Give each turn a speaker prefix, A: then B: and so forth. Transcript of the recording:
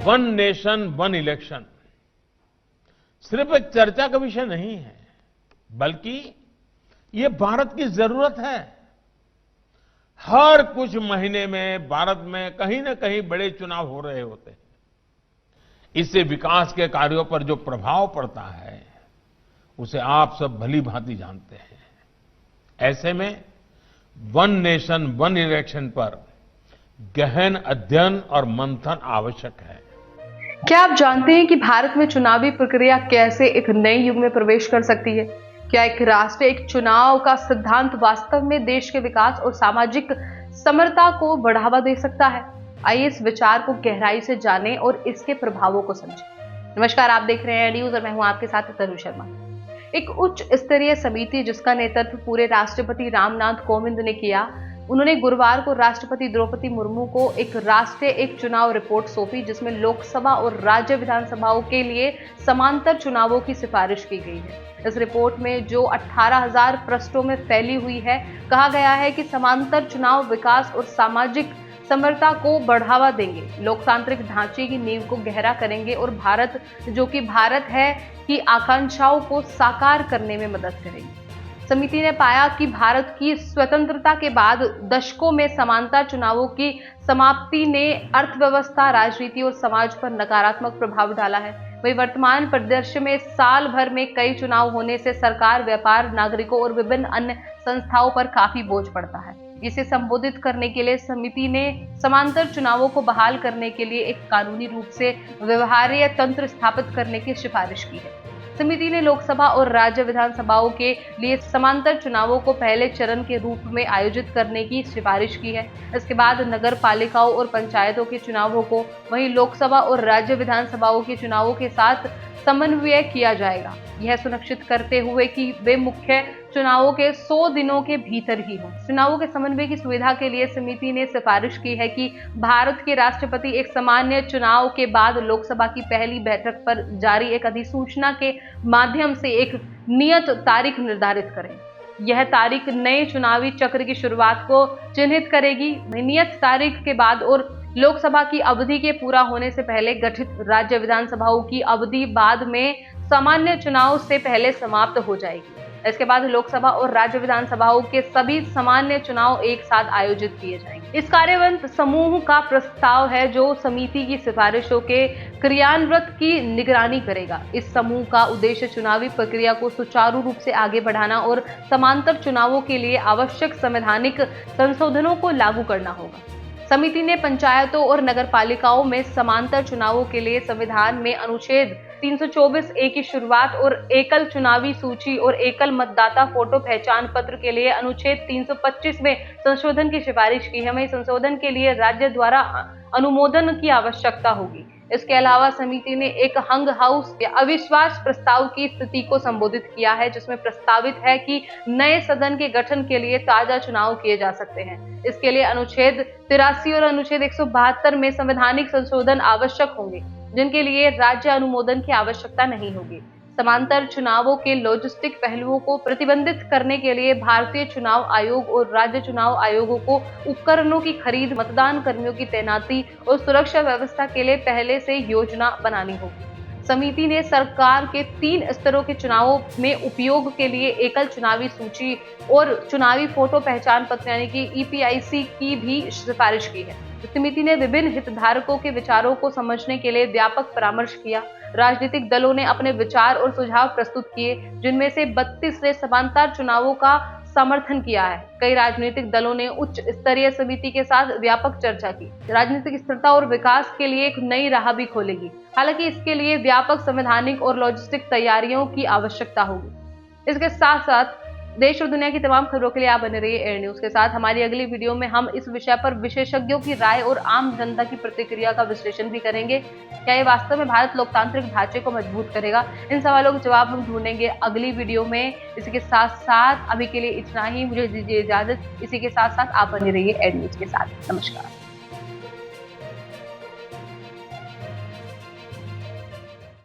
A: One nation one election सिर्फ एक चर्चा का विषय नहीं है, बल्कि ये भारत की जरूरत है। हर कुछ महीने में भारत में कहीं न कहीं बड़े चुनाव हो रहे होते हैं। इससे विकास के कार्यों पर जो प्रभाव पड़ता है, उसे आप सब भली भांति जानते हैं। ऐसे में वन नेशन वन इलेक्शन पर गहन अध्ययन और मंथन आवश्यक है।
B: क्या आप जानते हैं कि भारत में चुनावी प्रक्रिया कैसे एक नए युग में प्रवेश कर सकती है? क्या एक राष्ट्र एक चुनाव का सिद्धांत वास्तव में देश के विकास और सामाजिक समरसता को बढ़ावा दे सकता है? आइए इस विचार को गहराई से जानें और इसके प्रभावों को समझें। नमस्कार, आप देख रहे हैं न्यूज और मैं हूं आपके साथ तनु शर्मा। एक उच्च स्तरीय समिति जिसका नेतृत्व पूरे राष्ट्रपति रामनाथ कोविंद ने किया, उन्होंने गुरुवार को राष्ट्रपति द्रौपदी मुर्मू को एक राष्ट्रीय एक चुनाव रिपोर्ट सौंपी, जिसमें लोकसभा और राज्य विधानसभाओं के लिए समांतर चुनावों की सिफारिश की गई है। इस रिपोर्ट में जो 18,000 पृष्ठों में फैली हुई है, कहा गया है कि समांतर चुनाव विकास और सामाजिक समरसता को बढ़ावा देंगे, लोकतांत्रिक ढांचे की नींव को गहरा करेंगे और भारत जो कि भारत है की आकांक्षाओं को साकार करने में मदद करेंगे। समिति ने पाया कि भारत की स्वतंत्रता के बाद दशकों में समांतर चुनावों की समाप्ति ने अर्थव्यवस्था, राजनीति और समाज पर नकारात्मक प्रभाव डाला है। वही वर्तमान परिदृश्य में साल भर में कई चुनाव होने से सरकार, व्यापार, नागरिकों और विभिन्न अन्य संस्थाओं पर काफी बोझ पड़ता है। इसे संबोधित करने के लिए समिति ने समांतर चुनावों को बहाल करने के लिए एक कानूनी रूप से व्यवहार्य तंत्र स्थापित करने की सिफारिश की है। समिति ने लोकसभा और राज्य विधानसभाओं के लिए समांतर चुनावों को पहले चरण के रूप में आयोजित करने की सिफारिश की है। इसके बाद नगर पालिकाओं और पंचायतों के चुनावों को वहीं लोकसभा और राज्य विधानसभाओं के चुनावों के साथ समन्वय किया जाएगा, यह सुनिश्चित करते हुए कि वे मुख्य चुनावों के 100 दिनों के भीतर ही हों। चुनावों के समन्वय की सुविधा के लिए समिति ने सिफारिश की है कि भारत के राष्ट्रपति एक सामान्य चुनाव के बाद लोकसभा की पहली बैठक पर जारी एक अधिसूचना के माध्यम से एक नियत तारीख निर्धारित करें। यह तारीख नए चुनावी चक्र की शुरुआत को चिन्हित करेगी। नियत तारीख के बाद और लोकसभा की अवधि के पूरा होने से पहले गठित राज्य विधानसभाओं की अवधि बाद में सामान्य चुनाव से पहले समाप्त हो जाएगी। इसके बाद लोकसभा और राज्य विधानसभाओं के सभी सामान्य चुनाव एक साथ आयोजित किए जाएंगे। इस कार्यवंत समूह का प्रस्ताव है जो समिति की सिफारिशों के क्रियान्वयन की निगरानी करेगा। इस समूह का उद्देश्य चुनावी प्रक्रिया को सुचारू रूप से आगे बढ़ाना और समांतर चुनावों के लिए आवश्यक संवैधानिक संशोधनों को लागू करना होगा। समिति ने पंचायतों और नगरपालिकाओं में समांतर चुनावों के लिए संविधान में अनुच्छेद 324A की शुरुआत और एकल चुनावी सूची और एकल मतदाता फोटो पहचान पत्र के लिए अनुच्छेद 325 में संशोधन की सिफारिश की है। वहीं संशोधन के लिए राज्य द्वारा अनुमोदन की आवश्यकता होगी। इसके अलावा समिति ने एक हंग हाउस या अविश्वास प्रस्ताव की स्थिति को संबोधित किया है, जिसमें प्रस्तावित है कि नए सदन के गठन के लिए ताजा चुनाव किए जा सकते हैं। इसके लिए अनुच्छेद 83 और अनुच्छेद 172 में संवैधानिक संशोधन आवश्यक होंगे, जिनके लिए राज्य अनुमोदन की आवश्यकता नहीं होगी। समांतर चुनावों के लॉजिस्टिक पहलुओं को प्रतिबंधित करने के लिए भारतीय चुनाव आयोग और राज्य चुनाव आयोगों को उपकरणों की खरीद, मतदान कर्मियों की तैनाती और सुरक्षा व्यवस्था के लिए पहले से योजना बनानी होगी। समिति ने सरकार के 3 स्तरों के चुनावों में उपयोग के लिए एकल चुनावी सूची और चुनावी फोटो पहचान पत्र यानी कि EPIC की भी सिफारिश की है। समिति ने विभिन्न हितधारकों के विचारों को समझने के लिए व्यापक परामर्श किया। राजनीतिक दलों ने अपने विचार और सुझाव प्रस्तुत किए, जिनमें से 32 ने समांतर चुनावों का समर्थन किया है। कई राजनीतिक दलों ने उच्च स्तरीय समिति के साथ व्यापक चर्चा की। राजनीतिक स्थिरता और विकास के लिए एक नई राह भी खोलेगी। हालांकि इसके लिए व्यापक संवैधानिक और लॉजिस्टिक तैयारियों की आवश्यकता होगी। इसके साथ साथ देश और दुनिया की तमाम खबरों के लिए आप बने रहिए एयर न्यूज के साथ। हमारी अगली वीडियो में हम इस विषय पर विशेषज्ञों की राय और आम जनता की प्रतिक्रिया का विश्लेषण भी करेंगे। क्या ये वास्तव में भारत लोकतांत्रिक ढांचे को मजबूत करेगा? इन सवालों के जवाब हम ढूंढेंगे अगली वीडियो में। इसी के साथ साथ अभी के लिए इतना ही, मुझे दीजिए इजाजत। इसी के साथ साथ आप बने रहिए एयर न्यूज के साथ। नमस्कार।